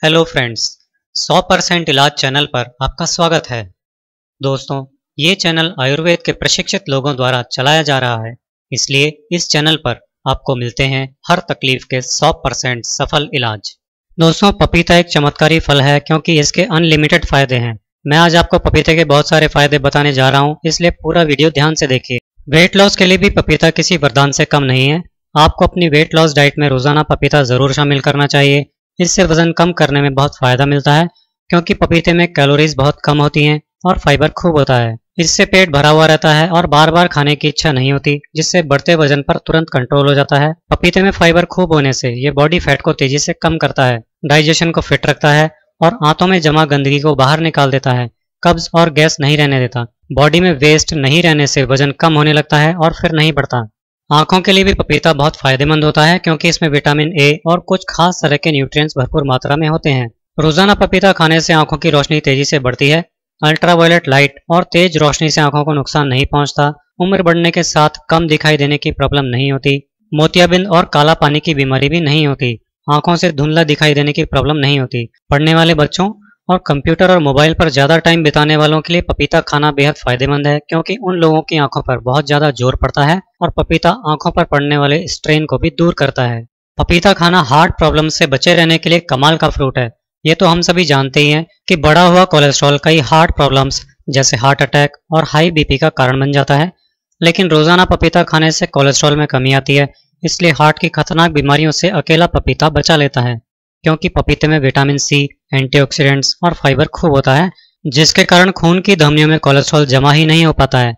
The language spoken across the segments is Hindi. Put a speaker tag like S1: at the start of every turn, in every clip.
S1: हेलो फ्रेंड्स, 100% इलाज चैनल पर आपका स्वागत है। दोस्तों, ये चैनल आयुर्वेद के प्रशिक्षित लोगों द्वारा चलाया जा रहा है, इसलिए इस चैनल पर आपको मिलते हैं हर तकलीफ के 100% सफल इलाज। दोस्तों, पपीता एक चमत्कारी फल है क्योंकि इसके अनलिमिटेड फायदे हैं। मैं आज आपको पपीते के बहुत सारे फायदे बताने जा रहा हूँ, इसलिए पूरा वीडियो ध्यान से देखिए। वेट लॉस के लिए भी पपीता किसी वरदान से कम नहीं है। आपको अपनी वेट लॉस डाइट में रोजाना पपीता जरूर शामिल करना चाहिए। इससे वजन कम करने में बहुत फायदा मिलता है क्योंकि पपीते में कैलोरीज बहुत कम होती हैं और फाइबर खूब होता है। इससे पेट भरा हुआ रहता है और बार बार खाने की इच्छा नहीं होती, जिससे बढ़ते वजन पर तुरंत कंट्रोल हो जाता है। पपीते में फाइबर खूब होने से ये बॉडी फैट को तेजी से कम करता है, डाइजेशन को फिट रखता है और आंतों में जमा गंदगी को बाहर निकाल देता है। कब्ज और गैस नहीं रहने देता। बॉडी में वेस्ट नहीं रहने से वजन कम होने लगता है और फिर नहीं बढ़ता। आंखों के लिए भी पपीता बहुत फायदेमंद होता है क्योंकि इसमें विटामिन ए और कुछ खास तरह के न्यूट्रिएंट्स भरपूर मात्रा में होते हैं। रोजाना पपीता खाने से आंखों की रोशनी तेजी से बढ़ती है। अल्ट्रावायलेट लाइट और तेज रोशनी से आंखों को नुकसान नहीं पहुंचता। उम्र बढ़ने के साथ कम दिखाई देने की प्रॉब्लम नहीं होती। मोतियाबिंद और काला पानी की बीमारी भी नहीं होती। आंखों से धुंधला दिखाई देने की प्रॉब्लम नहीं होती। पढ़ने वाले बच्चों और कंप्यूटर और मोबाइल पर ज्यादा टाइम बिताने वालों के लिए पपीता खाना बेहद फायदेमंद है क्योंकि उन लोगों की आंखों पर बहुत ज्यादा जोर पड़ता है और पपीता आंखों पर पड़ने वाले स्ट्रेन को भी दूर करता है। पपीता खाना हार्ट प्रॉब्लम से बचे रहने के लिए कमाल का फ्रूट है। ये तो हम सभी जानते ही हैं कि बढ़ा हुआ कोलेस्ट्रॉल कई हार्ट प्रॉब्लम्स जैसे हार्ट अटैक और हाई बीपी का कारण बन जाता है, लेकिन रोजाना पपीता खाने से कोलेस्ट्रॉल में कमी आती है। इसलिए हार्ट की खतरनाक बीमारियों से अकेला पपीता बचा लेता है क्योंकि पपीते में विटामिन सी, एंटीऑक्सीडेंट्स और फाइबर खूब होता है, जिसके कारण खून की धमनियों में कोलेस्ट्रॉल जमा ही नहीं हो पाता है।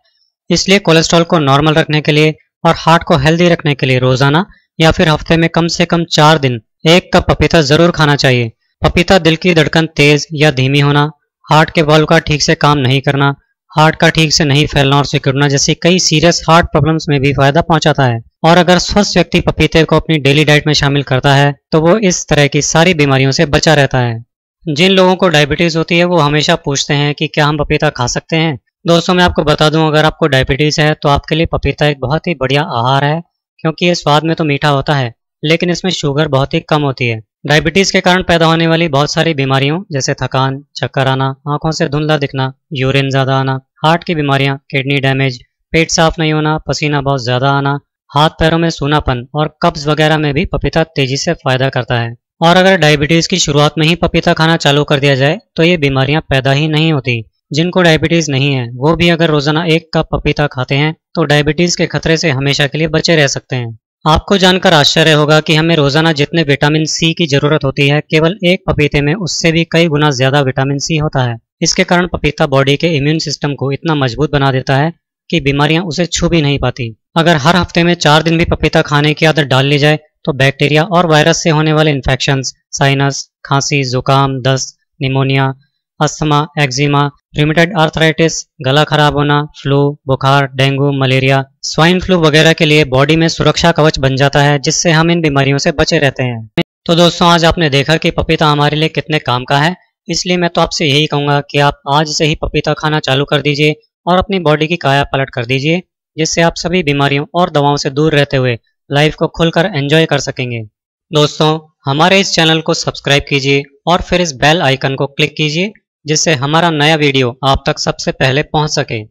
S1: इसलिए कोलेस्ट्रॉल को नॉर्मल रखने के लिए और हार्ट को हेल्दी रखने के लिए रोजाना या फिर हफ्ते में कम से कम 4 दिन 1 कप पपीता जरूर खाना चाहिए। पपीता दिल की धड़कन तेज या धीमी होना, हार्ट के वाल्व का ठीक से काम नहीं करना, हार्ट का ठीक से नहीं फैलना और सिकुड़ना जैसी कई सीरियस हार्ट प्रॉब्लम्स में भी फायदा पहुंचाता है। और अगर स्वस्थ व्यक्ति पपीते को अपनी डेली डाइट में शामिल करता है तो वो इस तरह की सारी बीमारियों से बचा रहता है। जिन लोगों को डायबिटीज होती है वो हमेशा पूछते हैं कि क्या हम पपीता खा सकते हैं। दोस्तों, मैं आपको बता दूं, अगर आपको डायबिटीज है तो आपके लिए पपीता एक बहुत ही बढ़िया आहार है क्योंकि ये स्वाद में तो मीठा होता है लेकिन इसमें शुगर बहुत ही कम होती है। डायबिटीज के कारण पैदा होने वाली बहुत सारी बीमारियों जैसे थकान, चक्कर आना, आंखों से धुंधला दिखना, यूरिन ज्यादा आना, हार्ट की बीमारियां, किडनी डैमेज, पेट साफ नहीं होना, पसीना बहुत ज्यादा आना, हाथ पैरों में सूनापन और कब्ज वगैरह में भी पपीता तेजी से फायदा करता है। और अगर डायबिटीज की शुरुआत में ही पपीता खाना चालू कर दिया जाए तो ये बीमारियां पैदा ही नहीं होती। जिनको डायबिटीज नहीं है वो भी अगर रोजाना 1 कप पपीता खाते हैं तो डायबिटीज के खतरे से हमेशा के लिए बचे रह सकते हैं। आपको जानकर आश्चर्य होगा कि हमें रोजाना जितने विटामिन सी की जरूरत होती है, केवल एक पपीते में उससे भी कई गुना ज्यादा विटामिन सी होता है। इसके कारण पपीता बॉडी के इम्यून सिस्टम को इतना मजबूत बना देता है कि बीमारियां उसे छू भी नहीं पाती। अगर हर हफ्ते में 4 दिन भी पपीता खाने की आदत डाल ली जाए तो बैक्टीरिया और वायरस से होने वाले इन्फेक्शंस, साइनस, खांसी, जुकाम, दस्त, pneumonia, asthma, eczema, rheumatoid arthritis, गला खराब होना, फ्लू, बुखार, डेंगू, मलेरिया, स्वाइन फ्लू वगैरह के लिए बॉडी में सुरक्षा कवच बन जाता है, जिससे हम इन बीमारियों से बचे रहते हैं। तो दोस्तों, आज आपने देखा कि पपीता हमारे लिए कितने काम का है, इसलिए मैं तो आपसे यही कहूंगा कि आप आज से ही पपीता खाना चालू कर दीजिए और अपनी बॉडी की काया पलट कर दीजिए, जिससे आप सभी बीमारियों और दवाओं से दूर रहते हुए लाइफ को खुलकर एंजॉय कर सकेंगे। दोस्तों, हमारे इस चैनल को सब्सक्राइब कीजिए और फिर इस बेल आइकन को क्लिक कीजिए जिससे हमारा नया वीडियो आप तक सबसे पहले पहुंच सके।